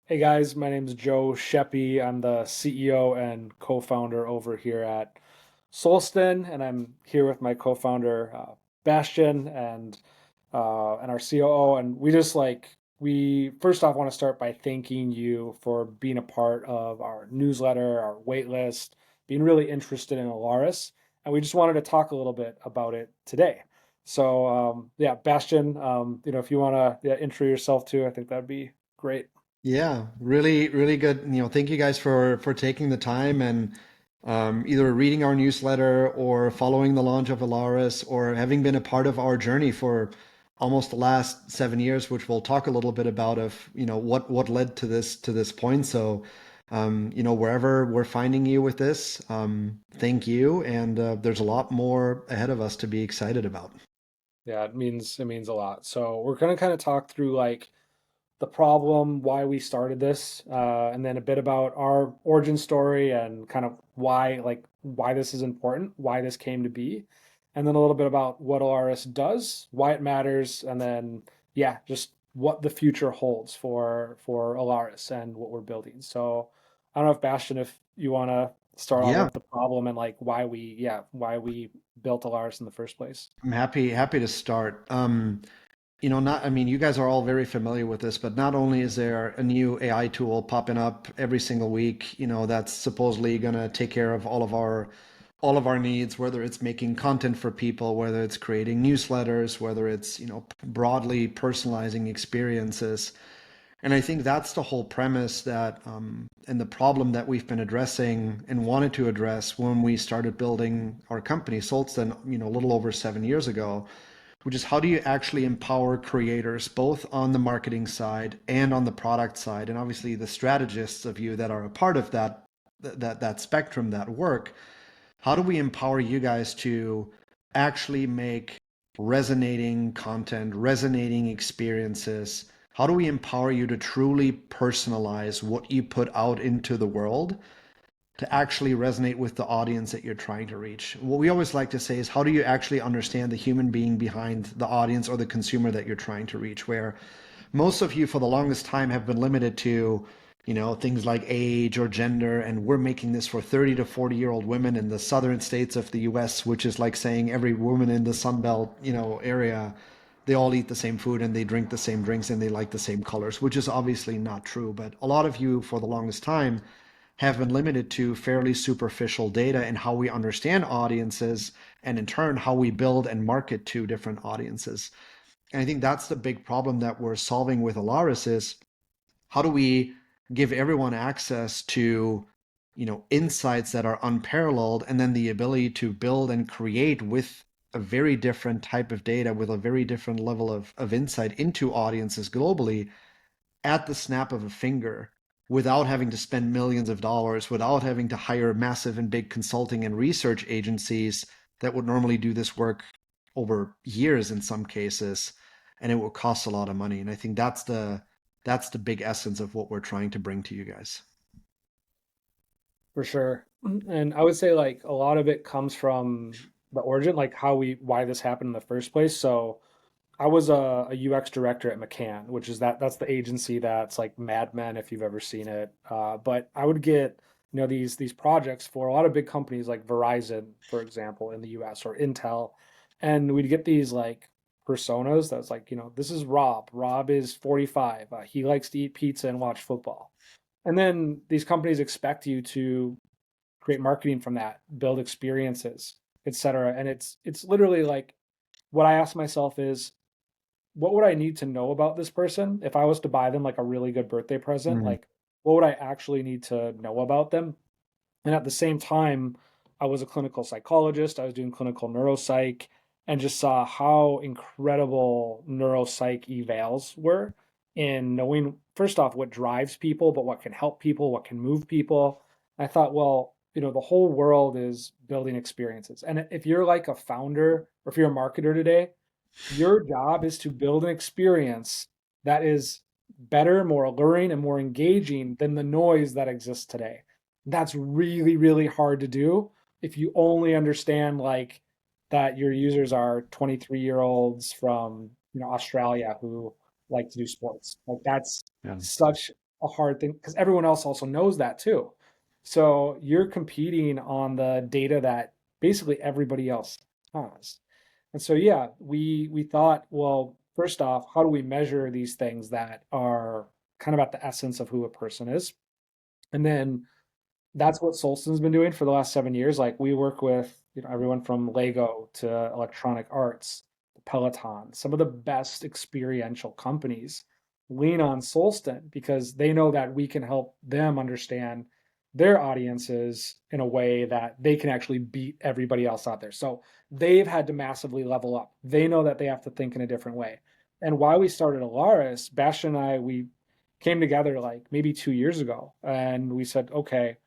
Hey guys, my name is Joe Sheppy. I'm the CEO and co-founder over here at Solsten, and I'm here with my co-founder Bastian and our COO. And we first off want to start by thanking you for being a part of our newsletter, our wait list, being really interested in Elaris, and we just wanted to talk a little bit about it today. So yeah, Bastian, if you want to intro yourself too, I think that'd be great. Yeah, really, really good. Thank you guys for taking the time and either reading our newsletter or following the launch of Elaris or having been a part of our journey for almost the last 7 years, which we'll talk a little bit about of, what led to this point. So, wherever we're finding you with this, thank you. And there's a lot more ahead of us to be excited about. Yeah, it means a lot. So we're gonna kind of talk through like the problem, why we started this, and then a bit about our origin story and kind of why this is important, why this came to be, and then a little bit about what Alaris does, why it matters, and then yeah, just what the future holds for Alaris and what we're building. So I don't know if Bastian, if you want to start off Yeah. with the problem and like why we built Alaris in the first place. I'm happy to start. Not, I mean, you guys are all very familiar with this, but not only is there a new AI tool popping up every single week, that's supposedly going to take care of all of our needs, whether it's making content for people, whether it's creating newsletters, whether it's, broadly personalizing experiences. And I think that's the whole premise that, and the problem that we've been addressing and wanted to address when we started building our company, Solsten, a little over 7 years ago, which is how do you actually empower creators both on the marketing side and on the product side, and obviously the strategists of you that are a part of that spectrum, that work. How do we empower you guys to actually make resonating content, resonating experiences? How do we empower you to truly personalize what you put out into the world to actually resonate with the audience that you're trying to reach? What we always like to say is, how do you actually understand the human being behind the audience or the consumer that you're trying to reach? Where most of you for the longest time have been limited to, things like age or gender, and we're making this for 30 to 40-year-old women in the southern states of the US, which is like saying every woman in the Sun Belt, area, they all eat the same food and they drink the same drinks and they like the same colors, which is obviously not true. But a lot of you for the longest time have been limited to fairly superficial data and how we understand audiences, and in turn how we build and market to different audiences. And I think that's the big problem that we're solving with Alaris is, how do we give everyone access to, insights that are unparalleled, and then the ability to build and create with a very different type of data, with a very different level of insight into audiences globally at the snap of a finger, without having to spend millions of dollars, without having to hire massive and big consulting and research agencies that would normally do this work over years in some cases, and it will cost a lot of money. And I think that's the big essence of what we're trying to bring to you guys. For sure. And I would say like a lot of it comes from the origin, like why this happened in the first place. So I was a UX director at McCann, which is that's the agency that's like Mad Men, if you've ever seen it. But I would get, these projects for a lot of big companies like Verizon, for example, in the US or Intel. And we'd get these like personas that's like, this is Rob. Rob is 45. He likes to eat pizza and watch football. And then these companies expect you to create marketing from that, build experiences, etc. And it's literally like what I ask myself is, what would I need to know about this person if I was to buy them like a really good birthday present? Mm. Like, what would I actually need to know about them? And at the same time, I was a clinical psychologist. I was doing clinical neuropsych and just saw how incredible neuropsych evals were in knowing, first off, what drives people, but what can help people, what can move people. I thought, well, the whole world is building experiences. And if you're like a founder or if you're a marketer today, your job is to build an experience that is better, more alluring, and more engaging than the noise that exists today. That's really, really hard to do if you only understand like that your users are 23-year-olds from Australia who like to do sports. Like that's Yeah. such a hard thing because everyone else also knows that too. So you're competing on the data that basically everybody else has. And so yeah, we thought, well, first off, how do we measure these things that are kind of at the essence of who a person is? And then that's what Solsten's been doing for the last 7 years. Like we work with, everyone from Lego to Electronic Arts, Peloton, some of the best experiential companies lean on Solsten because they know that we can help them understand their audiences in a way that they can actually beat everybody else out there. So they've had to massively level up. They know that they have to think in a different way. And why we started Elaris, Bastion and I, we came together like maybe 2 years ago and we said, okay,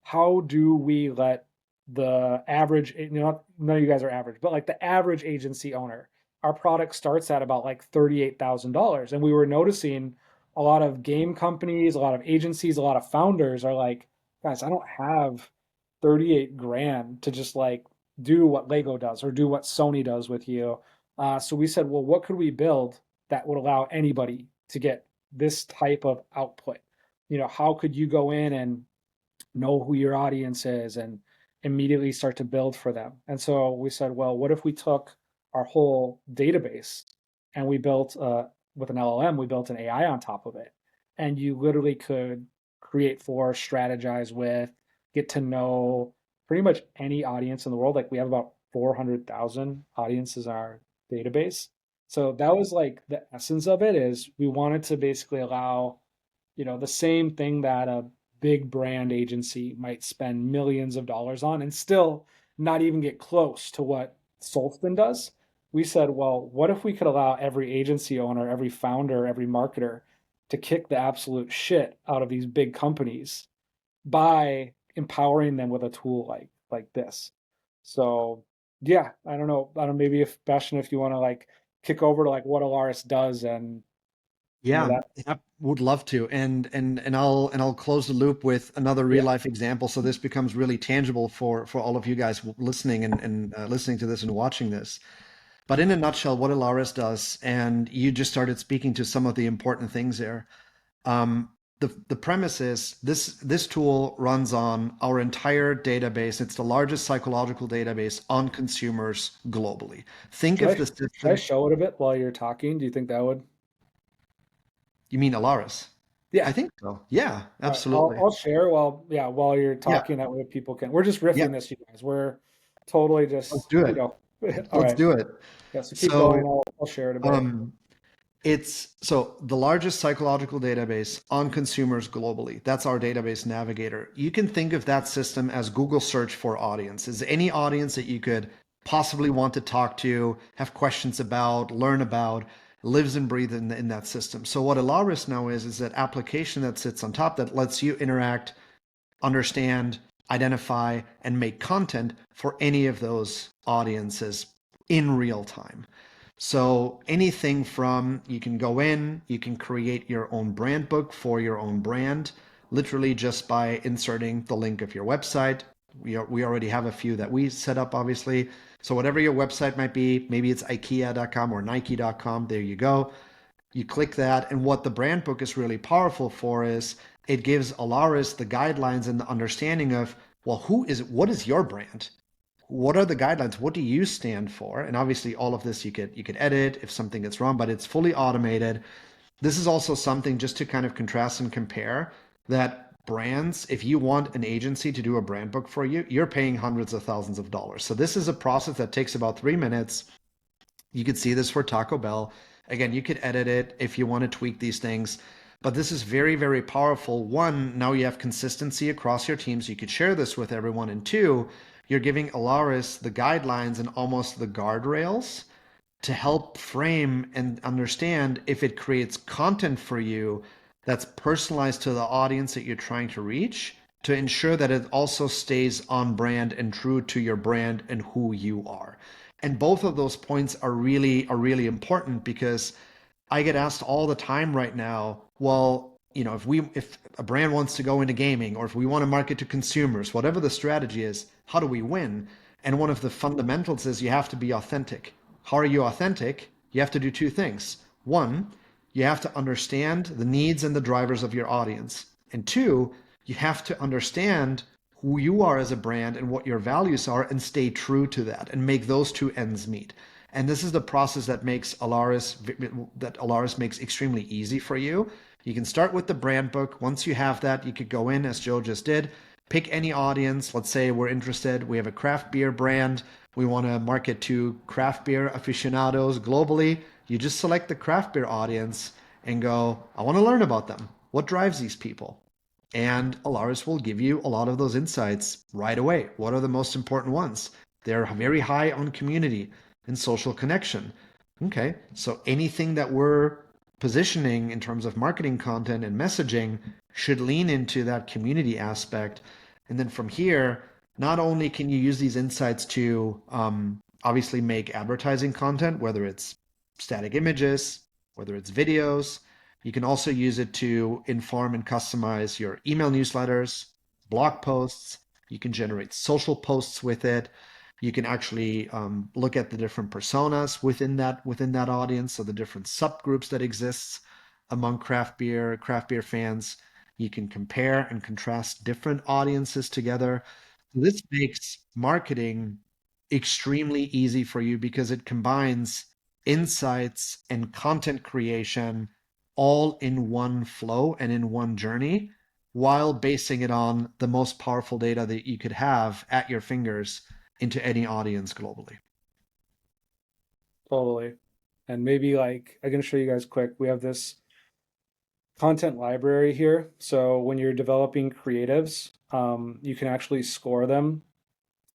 how do we let the average, none of you guys are average, but like the average agency owner, our product starts at about like $38,000. And we were noticing a lot of game companies, a lot of agencies, a lot of founders are like, guys, I don't have 38 grand to just like do what Lego does or do what Sony does with you. So we said, well, what could we build that would allow anybody to get this type of output? How could you go in and know who your audience is and immediately start to build for them? And so we said, well, what if we took our whole database and we built with an LLM, we built an AI on top of it. And you literally could create for, strategize with, get to know pretty much any audience in the world. Like we have about 400,000 audiences in our database. So that was like the essence of it is we wanted to basically allow, the same thing that a big brand agency might spend millions of dollars on and still not even get close to what Solsten does. We said, well, what if we could allow every agency owner, every founder, every marketer to kick the absolute shit out of these big companies by empowering them with a tool like this. So yeah, I don't know, maybe if Bastion, if you want to like kick over to like what Elaris does and some of Yeah, that. I would love to. And I'll close the loop with another real Yeah, life example so this becomes really tangible for all of you guys listening and listening to this and watching this. But in a nutshell, what Elaris does, and you just started speaking to some of the important things there. The premise is this tool runs on our entire database. It's the largest psychological database on consumers globally. Think should of I the should I system. show it a bit while you're talking? Do you think that would? You mean Elaris? I Yeah. think so. Yeah, All right. I'll absolutely. I'll share while you're Yeah, talking. That way people can. We're just yeah. riffing this, you guys. We're totally Let's just, do it. All Let's right. do it. Yeah. So keep going. So, I'll share it a bit. um, it's so the largest psychological database on consumers globally. That's our database navigator. You can think of that system as Google search for audiences. Any audience that you could possibly want to talk to, have questions about, learn about, lives and breathes in that system. So what Elaris now is that application that sits on top that lets you interact, understand, identify, and make content for any of those audiences in real time. So anything from you can go in, you can create your own brand book for your own brand, literally just by inserting the link of your website. We already have a few that we set up, obviously. So whatever your website might be, maybe it's IKEA.com or Nike.com, there you go. You click that, and what the brand book is really powerful for is it gives Elaris the guidelines and the understanding of, well, what is your brand? What are the guidelines? What do you stand for? And obviously all of this you could edit if something gets wrong, but it's fully automated. This is also something just to kind of contrast and compare that brands, if you want an agency to do a brand book for you, you're paying hundreds of thousands of dollars. So this is a process that takes about 3 minutes. You could see this for Taco Bell. Again, you could edit it if you want to tweak these things. But this is very, very powerful. One, now you have consistency across your teams. You could share this with everyone. And two, you're giving Alaris the guidelines and almost the guardrails to help frame and understand if it creates content for you that's personalized to the audience that you're trying to reach to ensure that it also stays on brand and true to your brand and who you are. And both of those points are really important because I get asked all the time right now, well, if a brand wants to go into gaming or if we want to market to consumers, whatever the strategy is, how do we win? And one of the fundamentals is you have to be authentic. How are you authentic? You have to do two things. One, you have to understand the needs and the drivers of your audience. And two, you have to understand who you are as a brand and what your values are and stay true to that and make those two ends meet. And this is the process that makes Elaris makes extremely easy for you. You can start with the brand book. Once you have that, you could go in as Joe just did, pick any audience. Let's say we're interested, we have a craft beer brand. We want to market to craft beer aficionados globally. You just select the craft beer audience and go, I want to learn about them. What drives these people? And Elaris will give you a lot of those insights right away. What are the most important ones? They're very high on community and social connection. Okay, so anything that we're positioning in terms of marketing content and messaging should lean into that community aspect. And then from here, not only can you use these insights to obviously make advertising content, whether it's static images, whether it's videos, you can also use it to inform and customize your email newsletters, blog posts. You can generate social posts with it. You can actually look at the different personas within that audience, so the different subgroups that exists among craft beer fans. You can compare and contrast different audiences together. This makes marketing extremely easy for you because it combines insights and content creation all in one flow and in one journey while basing it on the most powerful data that you could have at your fingers into any audience globally. Totally. And maybe like I can show you guys quick. We have this content library here. So when you're developing creatives, you can actually score them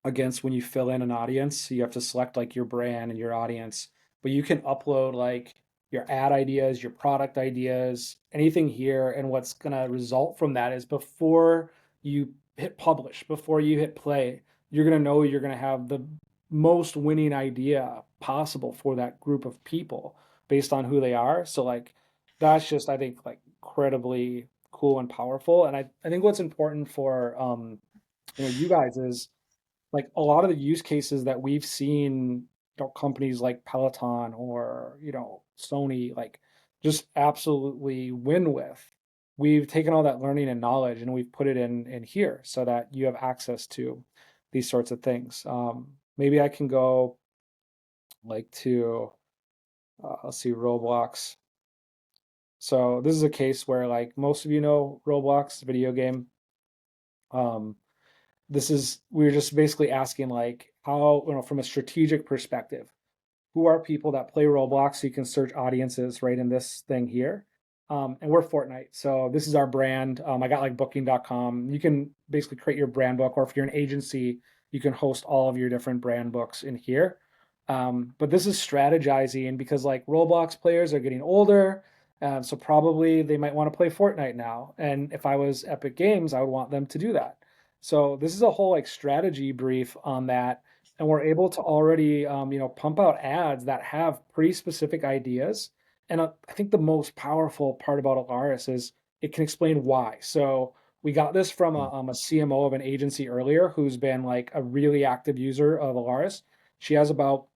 against when you fill in an audience. So you have to select like your brand and your audience, but you can upload like your ad ideas, your product ideas, anything here. And what's going to result from that is before you hit publish, before you hit play, you're going to know you're going to have the most winning idea possible for that group of people based on who they are. So like that's just I think like incredibly cool and powerful. And I think what's important for you guys is like a lot of the use cases that we've seen, companies like Peloton or, Sony, like just absolutely win with. We've taken all that learning and knowledge and we've put it in here so that you have access to these sorts of things. Maybe I can go like to, let's see, Roblox. So this is a case where like most of you know Roblox, video game. Um, we're just basically asking like how, from a strategic perspective, who are people that play Roblox, so you can search audiences right in this thing here. And we're Fortnite, so this is our brand. I got like booking.com. You can basically create your brand book, or if you're an agency, you can host all of your different brand books in here. But this is strategizing because like Roblox players are getting older, so probably they might want to play Fortnite now. And if I was Epic Games, I would want them to do that. So this is a whole like strategy brief on that, and we're able to already pump out ads that have pretty specific ideas. And I think the most powerful part about Elaris is it can explain why. So we got this from a CMO of an agency earlier who's been like a really active user of Elaris. She has about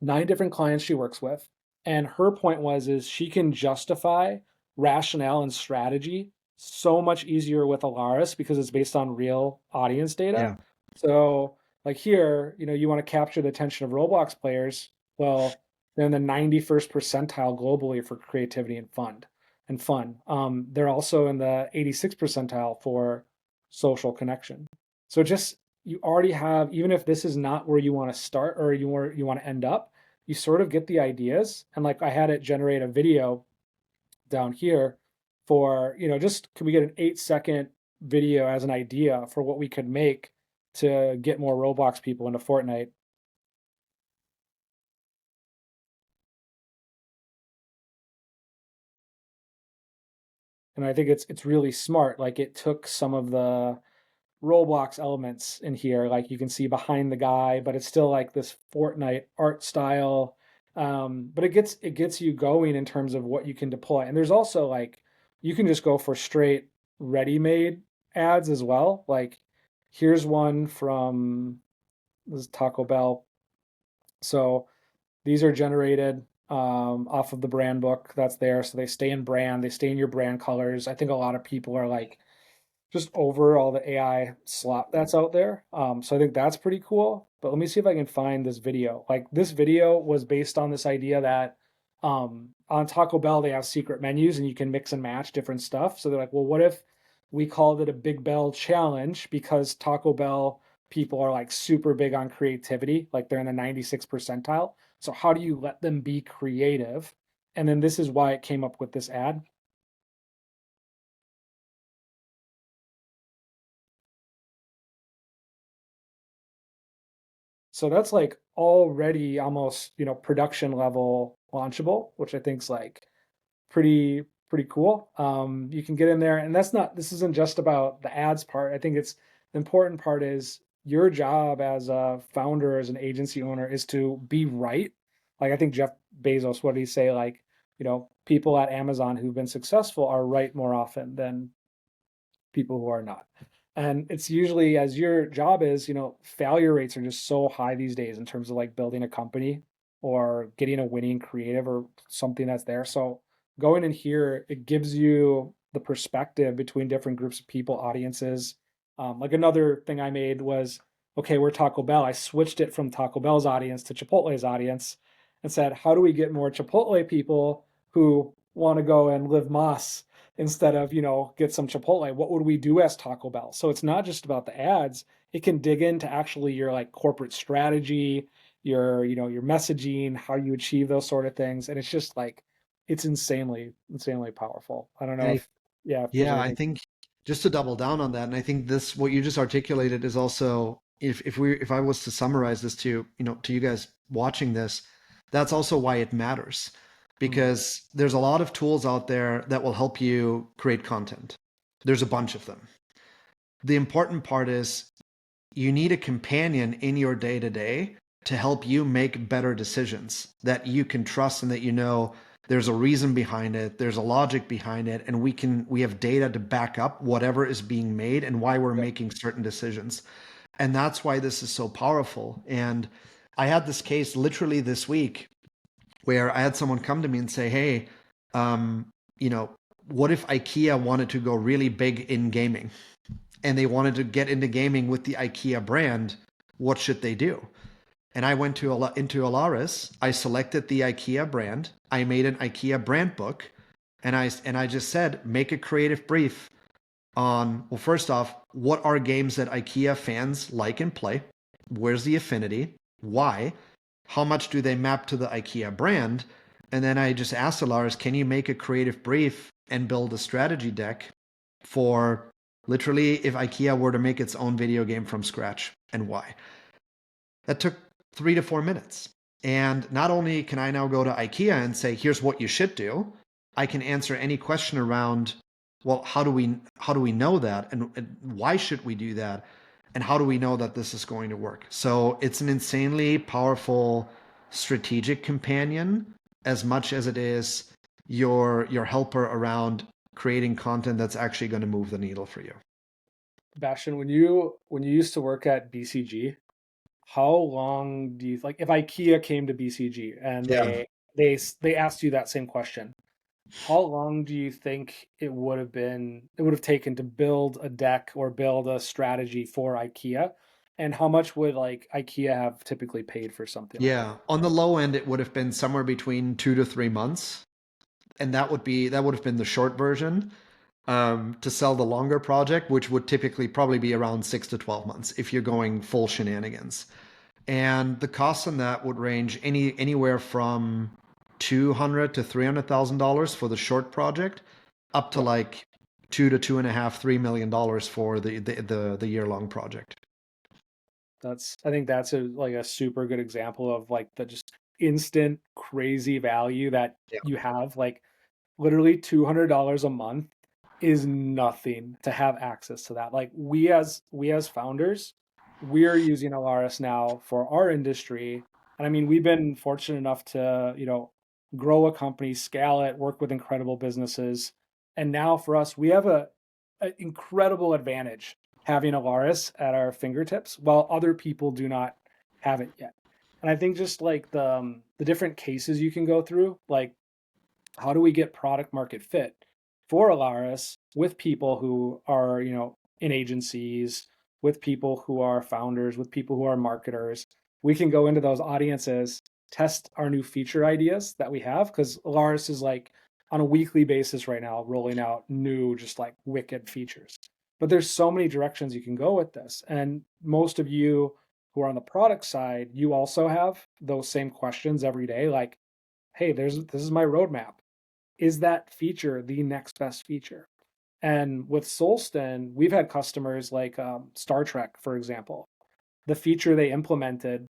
9 different clients she works with, and her point was is she can justify rationale and strategy so much easier with Alaris because it's based on real audience data. Yeah. So like here, you want to capture the attention of Roblox players. Well, they're in the 91st percentile globally for creativity and fun. They're also in the 86th percentile for social connection. So just you already have, even if this is not where you want to start or you want to end up, you sort of get the ideas. And like I had it generate a video down here for, just can we get an 8-second video as an idea for what we could make to get more Roblox people into Fortnite. And I think it's really smart. Like it took some of the Roblox elements in here. Like you can see behind the guy, but it's still like this Fortnite art style. But it gets you going in terms of what you can deploy. And there's also like you can just go for straight ready-made ads as well. Like here's one from this is Taco Bell. So these are generated. off of the brand book that's there. So they stay in brand, they stay in your brand colors. I think a lot of people are like just over all the AI slop that's out there. So I think that's pretty cool. But let me see if I can find this video. Like this video was based on this idea that on Taco Bell they have secret menus and you can mix and match different stuff. So they're like, well, what if we called it a Big Bell challenge because Taco Bell people are like super big on creativity, like they're in the 96th percentile. So how do you let them be creative? And then this is why it came up with this ad. So that's like already almost, production level launchable, which I think is like pretty cool. You can get in there, and this isn't just about the ads part. I think it's the important part is your job as a founder, as an agency owner, is to be right. Like I think Jeff Bezos, what did he say? Like, people at Amazon who've been successful are right more often than people who are not. And it's usually as your job is, failure rates are just so high these days in terms of like building a company or getting a winning creative or something that's there. So going in here, it gives you the perspective between different groups of people, audiences. Like another thing I made was, okay, we're Taco Bell. I switched it from Taco Bell's audience to Chipotle's audience and said, how do we get more Chipotle people who want to go and live Moss instead of, get some Chipotle? What would we do as Taco Bell? So it's not just about the ads. It can dig into actually your like corporate strategy, your messaging, how you achieve those sort of things. And it's just like, it's insanely powerful. I don't know I if, yeah, if there's Yeah, I anything. think just to double down on that, and I think this what you just articulated is also if I was to summarize this to, to you guys watching this, that's also why it matters. Mm, Because there's a lot of tools out there that will help you create content. There's a bunch of them. The important part is you need a companion in your day to day to help you make better decisions that you can trust and that there's a reason behind it, there's a logic behind it, and we have data to back up whatever is being made and why we're yeah. making certain decisions. And that's why this is so powerful. And I had this case literally this week where I had someone come to me and say, "Hey, um, you know, what if IKEA wanted to go really big in gaming and they wanted to get into gaming with the IKEA brand? What should they do?" And I went into Elaris. I selected the IKEA brand. I made an IKEA brand book, and I just said, make a creative brief on, well, first off, what are games that IKEA fans like and play? Where's the affinity? Why? How much do they map to the IKEA brand? And then I just asked Elaris, can you make a creative brief and build a strategy deck for literally if IKEA were to make its own video game from scratch and why? That took 3 to 4 minutes. And not only can I now go to IKEA and say, here's what you should do, I can answer any question around, well, how do we know that? And why should we do that? And how do we know that this is going to work? So it's an insanely powerful strategic companion as much as it is your helper around creating content that's actually going to move the needle for you. Bastian, when you used to work at BCG, how long do you like if IKEA came to BCG and Yeah. they asked you that same question? How long do you think it would have taken to build a deck or build a strategy for IKEA? And how much would like IKEA have typically paid for something like that? Yeah. On the low end, it would have been somewhere between 2 to 3 months, and that would have been the short version. To sell the longer project, which would typically probably be around 6 to 12 months if you're going full shenanigans. And the cost on that would range anywhere from 200 to $300,000 for the short project, up to Yeah. like 2 to 2.5, $3 million for the year long project. I think that's a super good example of like the just instant crazy value that Yeah. you have. Like literally $200 a month is nothing to have access to that. Like we as founders, we're using Alaris now for our industry. And I mean, we've been fortunate enough to, grow a company, scale it, work with incredible businesses. And now for us, we have an incredible advantage having Alaris at our fingertips while other people do not have it yet. And I think just like the the different cases you can go through, like how do we get product market fit for Elaris with people who are, in agencies, with people who are founders, with people who are marketers. We can go into those audiences, test our new feature ideas that we have, because Elaris is like on a weekly basis right now rolling out new, just like wicked features. But there's so many directions you can go with this. And most of you who are on the product side, you also have those same questions every day, like, hey, this is my roadmap. Is that feature the next best feature? And with Solsten, we've had customers like Star Trek, for example. The feature they implemented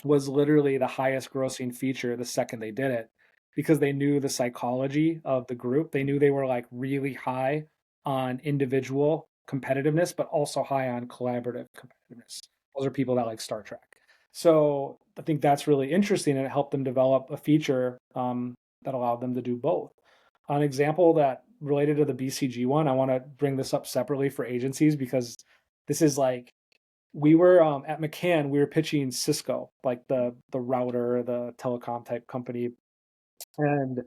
was literally the highest grossing feature the second they did it because they knew the psychology of the group. They knew they were like really high on individual competitiveness, but also high on collaborative competitiveness. Those are people that like Star Trek. So I think that's really interesting, and it helped them develop a feature that allowed them to do both. An example that related to the BCG one, I want to bring this up separately for agencies because this is like we were at McCann, we were pitching Cisco, like the router, the telecom type company, and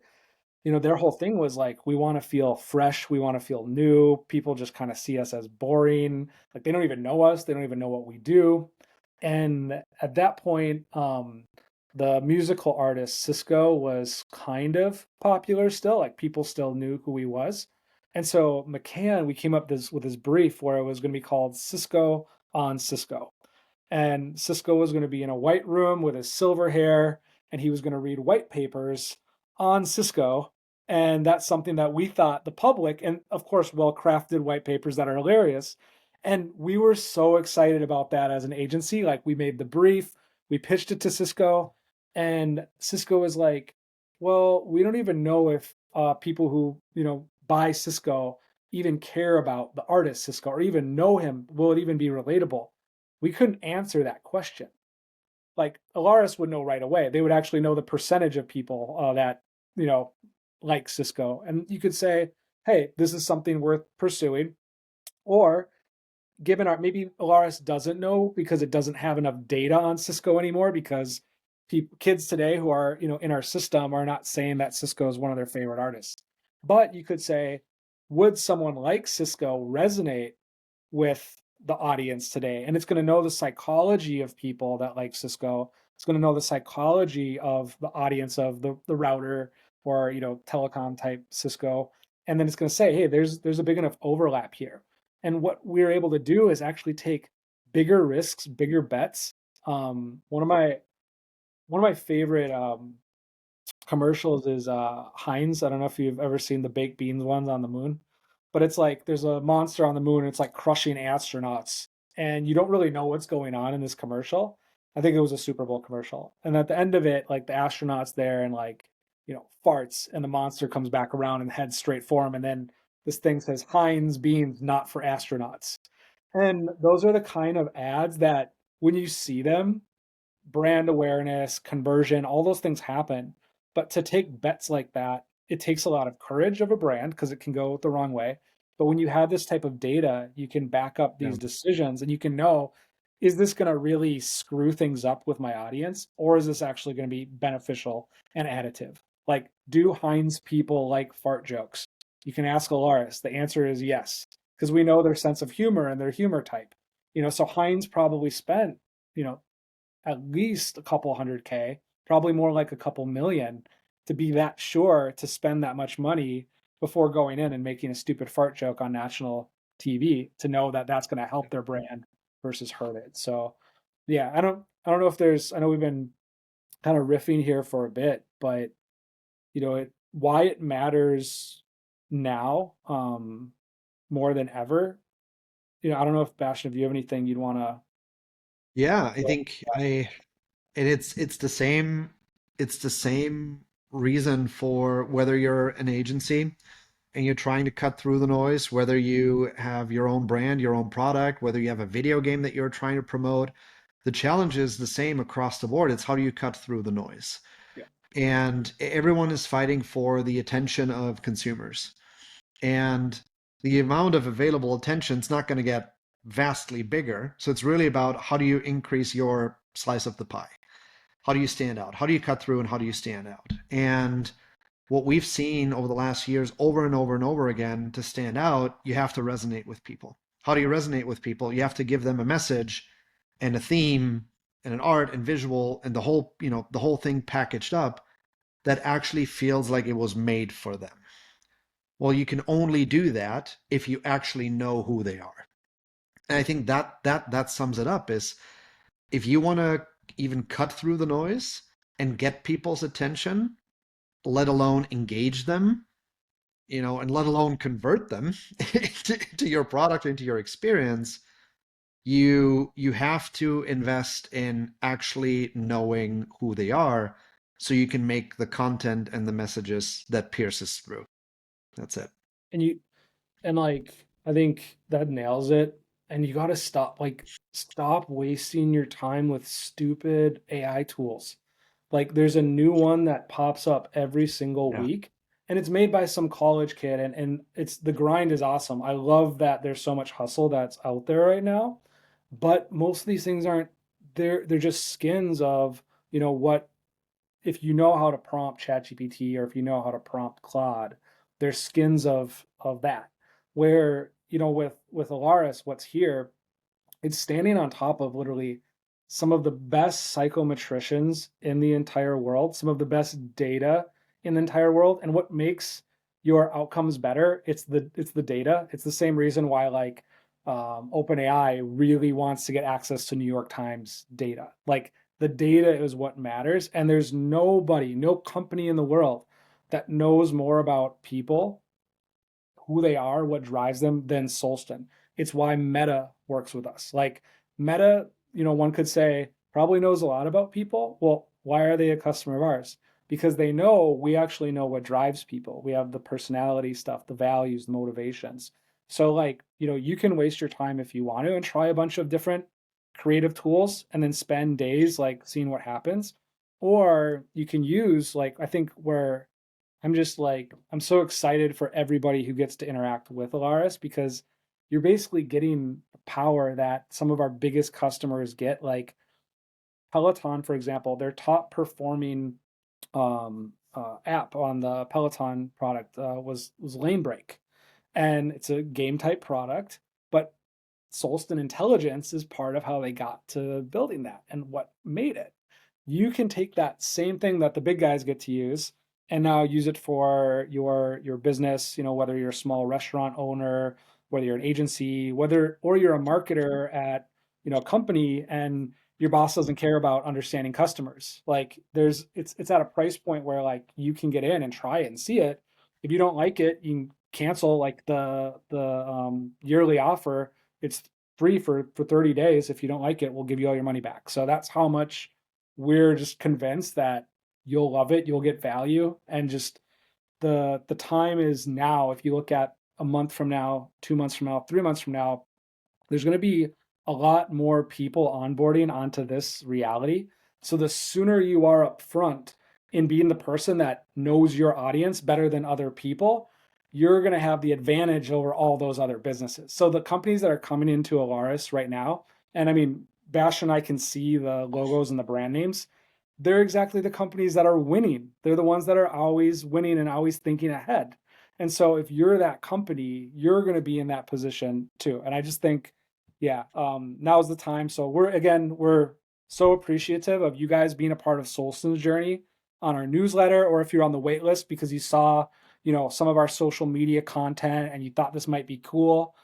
their whole thing was like, we want to feel fresh, we want to feel new. People just kind of see us as boring, like they don't even know us, they don't even know what we do. And at that point, the musical artist Cisco was kind of popular still, like people still knew who he was. And so McCann, we came up with this brief where it was going to be called Cisco on Cisco. And Cisco was going to be in a white room with his silver hair, and he was going to read white papers on Cisco. And that's something that we thought the public, and of course, well crafted white papers that are hilarious. And we were so excited about that as an agency. Like, we made the brief, we pitched it to Cisco, and Cisco was like, well, we don't even know if people who, buy Cisco even care about the artist Cisco or even know him. Will it even be relatable? We couldn't answer that question. Like, Alaris would know right away. They would actually know the percentage of people that, you know, like Cisco. And you could say, hey, this is something worth pursuing. Or given our, maybe Alaris doesn't know because it doesn't have enough data on Cisco anymore because kids today who are, in our system are not saying that Cisco is one of their favorite artists. But you could say, would someone like Cisco resonate with the audience today? And it's going to know the psychology of people that like Cisco. It's going to know the psychology of the audience of the router or telecom type Cisco. And then it's going to say, hey, there's a big enough overlap here. And what we're able to do is actually take bigger risks, bigger bets. One of my favorite commercials is Heinz. I don't know if you've ever seen the baked beans ones on the moon, but it's like there's a monster on the moon and it's like crushing astronauts, and you don't really know what's going on in this commercial. I think it was a Super Bowl commercial, and at the end of it, like the astronauts there and like farts, and the monster comes back around and heads straight for him, and then this thing says Heinz beans not for astronauts, and those are the kind of ads that when you see them, brand awareness, conversion, all those things happen. But to take bets like that, it takes a lot of courage of a brand because it can go the wrong way. But when you have this type of data, you can back up Yeah. these decisions and you can know, is this going to really screw things up with my audience, or is this actually going to be beneficial and additive? Like, do Heinz people like fart jokes? You can ask Alaris. The answer is yes, because we know their sense of humor and their humor type. So Heinz probably spent, you know, at least a couple hundred K, probably more like a couple million, to be that sure to spend that much money before going in and making a stupid fart joke on national TV to know that that's going to help their brand versus hurt it. So, yeah, I don't know if I know we've been kind of riffing here for a bit, but why it matters now more than ever. I don't know if Bastion, if you have anything you'd want to. Yeah, I think and it's the same reason for whether you're an agency and you're trying to cut through the noise, whether you have your own brand, your own product, whether you have a video game that you're trying to promote. The challenge is the same across the board. It's how do you cut through the noise? Yeah. And everyone is fighting for the attention of consumers. And the amount of available attention is not going to get vastly bigger. So it's really about how do you increase your slice of the pie. how do you stand out? How do you cut through and how do you stand out? And what we've seen over the last years over and over and over again, to stand out, you have to resonate with people. How do you resonate with people? You have to give them a message and a theme and an art and visual and the whole, the whole thing packaged up that actually feels like it was made for them. Well, you can only do that if you actually know who they are. And I think that sums it up, is if you want to even cut through the noise and get people's attention, let alone engage them, and let alone convert them to your product, into your experience, you have to invest in actually knowing who they are so you can make the content and the messages that pierces through. That's it. And like I think that nails it. And you got to stop wasting your time with stupid AI tools. Like there's a new one that pops up every single Yeah. week and it's made by some college kid, and it's the grind is awesome. I love that there's so much hustle that's out there right now. But most of these things aren't, they're just skins of, what, if you know how to prompt ChatGPT or if you know how to prompt Claude, there's skins of that. Where, with Elaris, what's here, it's standing on top of literally some of the best psychometricians in the entire world, some of the best data in the entire world. And what makes your outcomes better, it's the data. It's the same reason why like OpenAI really wants to get access to New York Times data. Like the data is what matters, and there's nobody, no company in the world that knows more about people, who they are, what drives them than Solsten. It's why Meta works with us. Like Meta, one could say probably knows a lot about people. Well, why are they a customer of ours? Because they know we actually know what drives people. We have the personality stuff, the values, the motivations. So like, you can waste your time if you want to and try a bunch of different creative tools and then spend days like seeing what happens. Or you can use like, I think where I'm just like, I'm so excited for everybody who gets to interact with Elaris, because you're basically getting the power that some of our biggest customers get. Like Peloton, for example, their top performing app on the Peloton product was Lane Break, and it's a game type product, but Solsten Intelligence is part of how they got to building that and what made it. You can take that same thing that the big guys get to use and now use it for your business, whether you're a small restaurant owner, whether you're an agency, whether or you're a marketer at, a company, and your boss doesn't care about understanding customers. Like it's at a price point where like you can get in and try it and see it. If you don't like it, you can cancel like the yearly offer. It's free for 30 days. If you don't like it, we'll give you all your money back. So that's how much we're just convinced that you'll love it, you'll get value, and just the time is now. If you look at a month from now, 2 months from now, 3 months from now, there's going to be a lot more people onboarding onto this reality. So the sooner you are up front in being the person that knows your audience better than other people, you're going to have the advantage over all those other businesses. So the companies that are coming into Elaris right now, and I mean, Bash and I can see the logos and the brand names, they're exactly the companies that are winning. They're the ones that are always winning and always thinking ahead. And so if you're that company, you're going to be in that position too. And I just think, yeah, now's the time. So we're so appreciative of you guys being a part of Solston's journey on our newsletter, or if you're on the wait list because you saw, some of our social media content and you thought this might be cool.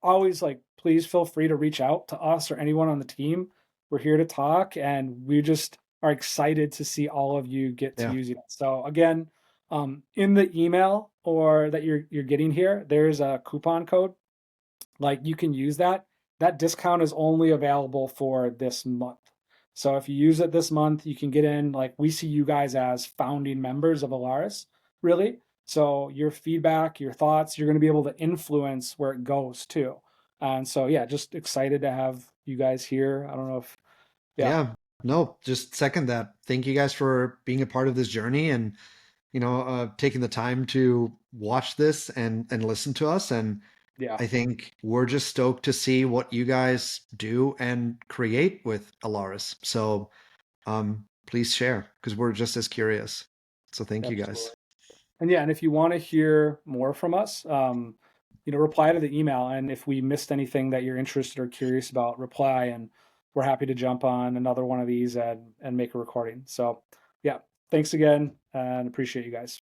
Always like, please feel free to reach out to us or anyone on the team. We're here to talk, and we just are excited to see all of you get to Yeah. using it. So again, in the email or that you're getting here, there's a coupon code. Like you can use that. That discount is only available for this month. So if you use it this month, you can get in. Like we see you guys as founding members of Elaris, really. So your feedback, your thoughts, you're going to be able to influence where it goes too. And so yeah, just excited to have you guys here. I don't know if yeah, Yeah. No, just second that. Thank you guys for being a part of this journey and, taking the time to watch this and listen to us. And yeah. I think we're just stoked to see what you guys do and create with Alaris. So please share because we're just as curious. So thank you guys. Absolutely. And yeah, and if you want to hear more from us, reply to the email. And if we missed anything that you're interested or curious about, reply, and we're happy to jump on another one of these and make a recording. So yeah, thanks again and appreciate you guys.